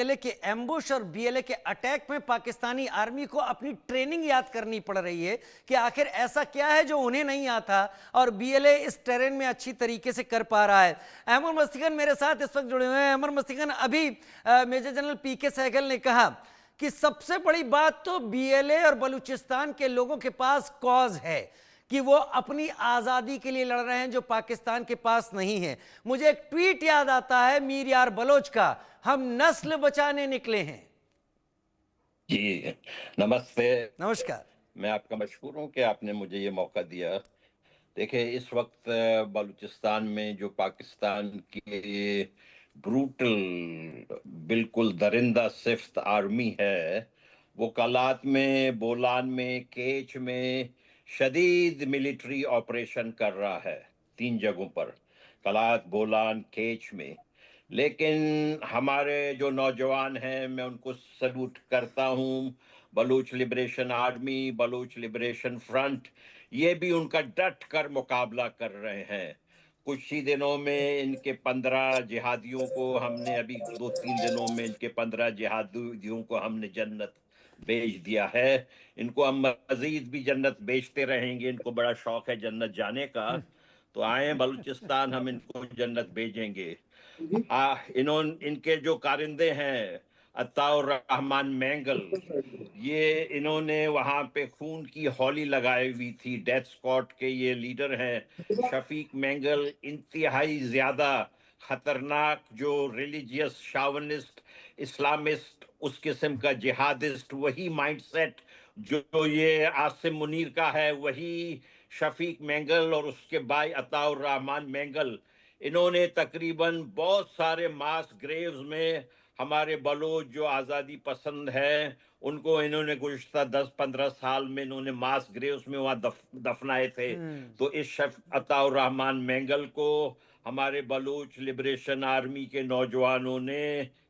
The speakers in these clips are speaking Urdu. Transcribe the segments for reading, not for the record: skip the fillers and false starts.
BLA کے ایمبوش اور BLA کے اٹیک میں پاکستانی آرمی کو اپنی ٹریننگ یاد کرنی پڑ رہی ہے کہ آخر ایسا کیا ہے جو انہیں نہیں آتا اور BLA اس ٹیرین میں اچھی طریقے سے کر پا رہا ہے۔ احمد مستیقن میرے ساتھ اس وقت جڑے ہوئے ہیں۔ احمد مستیقن، ابھی میجر جنرل PK سہگل نے کہا کہ سب سے بڑی بات تو BLA اور بلوچستان کے لوگوں کے پاس کاز ہے کہ وہ اپنی آزادی کے لیے لڑ رہے ہیں جو پاکستان کے پاس نہیں ہے۔ مجھے ایک ٹویٹ یاد آتا ہے میر یار بلوچ کا، ہم نسل بچانے نکلے ہیں۔ جی نمستے، نمسکار۔ میں آپ کا مشکور ہوں کہ آپ نے مجھے یہ موقع دیا۔ دیکھیں اس وقت بلوچستان میں جو پاکستان کی بروٹل بالکل درندہ صفت آرمی ہے، وہ کلات میں، بولان میں، کیچ میں شدید ملٹری آپریشن کر رہا ہے 3 جگہوں پر، کلات، بولان، کیچ میں۔ لیکن ہمارے جو نوجوان ہیں میں ان کو سلوٹ کرتا ہوں، Baloch liberation army, Baloch liberation front, یہ بھی ان کا ڈٹ کر مقابلہ کر رہے ہیں۔ کچھ ہی دنوں میں ان کے 15 جہادیوں کو ہم نے ابھی 2-3 دنوں میں ان کے 15 جہادیوں کو ہم نے جنت بھیج دیا ہے۔ ان کو ہم مزید بھی جنت بھیجتے رہیں گے، ان کو بڑا شوق ہے جنت جانے کا، تو آئیں بلوچستان، ہم ان کو جنت بھیجیں گے۔ ان کے جو کارندے ہیں عطاء الرحمن مینگل، یہ انہوں نے وہاں پہ خون کی ہولی لگائی ہوئی تھی، ڈیتھ اسکواڈ کے یہ لیڈر ہیں۔ شفیق مینگل انتہائی زیادہ خطرناک جو ریلیجیس شاونسٹ اسلامسٹ اس قسم کا جہادسٹ، وہی مائنڈ سیٹ جو یہ عاصم منیر کا ہے، وہی شفیق مینگل اور اس کے بھائی عطاء الرحمن مینگل، انہوں نے تقریباً بہت سارے ماس گریوز میں ہمارے بلوچ جو آزادی پسند ہے ان کو انہوں نے گزشتہ 10-15 سال میں انہوں نے ماس گریوز میں وہاں دفنائے تھے۔ تو اس عطاء الرحمن مینگل کو ہمارے بلوچ لبریشن آرمی کے نوجوانوں نے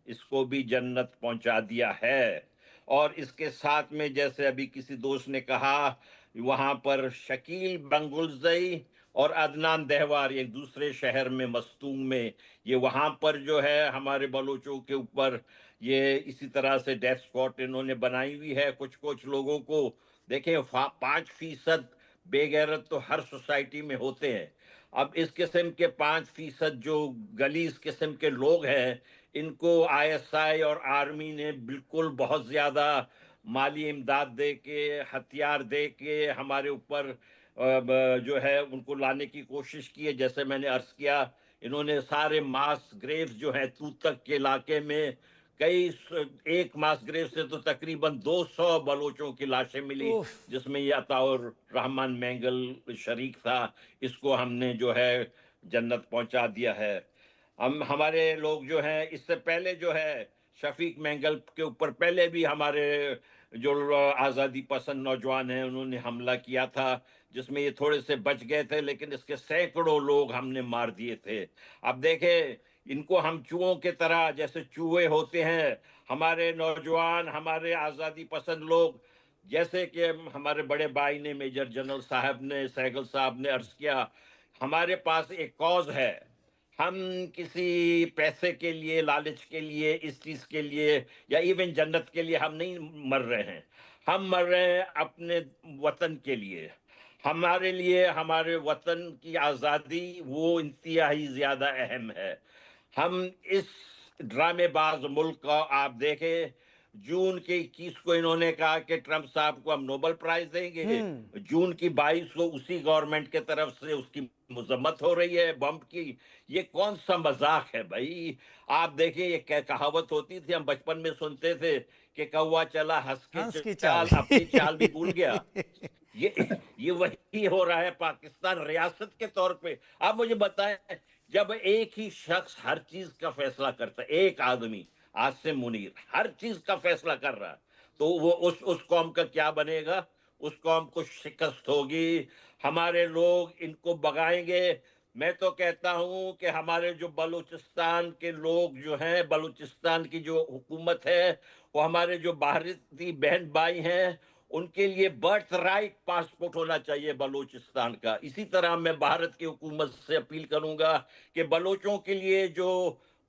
اس کو بھی جنت پہنچا دیا ہے۔ اور اس کے ساتھ میں جیسے ابھی کسی دوست نے کہا، وہاں پر شکیل بنگلزئی اور عدنان دہوار ایک دوسرے شہر میں مستونگ میں، یہ وہاں پر جو ہے ہمارے بلوچوں کے اوپر یہ اسی طرح سے ڈیتھ اسپاٹ انہوں نے بنائی ہوئی ہے۔ کچھ لوگوں کو دیکھیں 5% بے غیرت تو ہر سوسائٹی میں ہوتے ہیں۔ اب اس قسم کے 5% جو گلیز قسم کے لوگ ہیں، ان کو ISI اور آرمی نے بالکل بہت زیادہ مالی امداد دے کے، ہتھیار دے کے ہمارے اوپر جو ہے ان کو لانے کی کوشش کی ہے۔ جیسے میں نے عرض کیا، انہوں نے سارے ماس گریوز جو ہیں توتک کے علاقے میں ایک ماس گریو سے تو تقریباً 200 بلوچوں کی لاشیں ملی، جس میں یہ عطاء الرحمن مینگل شریک تھا۔ اس کو ہم نے جو ہے جنت پہنچا دیا ہے۔ ہمارے لوگ جو ہیں اس سے پہلے جو ہے شفیق مینگل کے اوپر پہلے بھی ہمارے جو آزادی پسند نوجوان ہیں انہوں نے حملہ کیا تھا، جس میں یہ تھوڑے سے بچ گئے تھے، لیکن اس کے سینکڑوں لوگ ہم نے مار دیے تھے۔ اب دیکھیں ان کو ہم چوہوں کی طرح، جیسے چوہے ہوتے ہیں ہمارے نوجوان، ہمارے آزادی پسند لوگ، جیسے کہ ہمارے بڑے بھائی نے میجر جنرل صاحب نے، سہگل صاحب نے عرض کیا، ہمارے پاس ایک کاز ہے۔ ہم کسی پیسے کے لیے، لالچ کے لیے، اس چیز کے لیے یا ایون جنت کے لیے ہم نہیں مر رہے ہیں، ہم مر رہے ہیں اپنے وطن کے لیے۔ ہمارے لیے ہمارے وطن کی آزادی وہ انتہائی زیادہ اہم ہے۔ ہم اس ڈرامے باز ملک کا آپ دیکھیں، جون کے 21 کو انہوں نے کہا کہ ٹرمپ صاحب کو ہم نوبل پرائز دیں گے، جون کی 22 کو اسی گورنمنٹ کے طرف سے اس کی مذمت ہو رہی ہے بمب کی۔ یہ کون سا مذاق ہے بھائی؟ آپ دیکھیں، یہ کہاوت ہوتی تھی، ہم بچپن میں سنتے تھے کہ کوا چلا ہنس کے چال، اپنی چال بھی بھول گیا۔ یہ وہی ہو رہا ہے پاکستان ریاست کے طور پہ۔ آپ مجھے بتائیں، جب ایک ہی شخص ہر چیز کا فیصلہ کرتا ہے، ایک آدمی عاصم منیر ہر چیز کا فیصلہ کر رہا ہے، تو وہ اس قوم کا کیا بنے گا؟ اس قوم کو شکست ہوگی، ہمارے لوگ ان کو بگائیں گے۔ میں تو کہتا ہوں کہ ہمارے جو بلوچستان کے لوگ جو ہیں، بلوچستان کی جو حکومت ہے، وہ ہمارے جو بھارتی بہن بھائی ہیں، ان کے لیے برتھ رائٹ پاسپورٹ ہونا چاہیے بلوچستان کا۔ اسی طرح میں بھارت کی حکومت سے اپیل کروں گا کہ بلوچوں کے لیے جو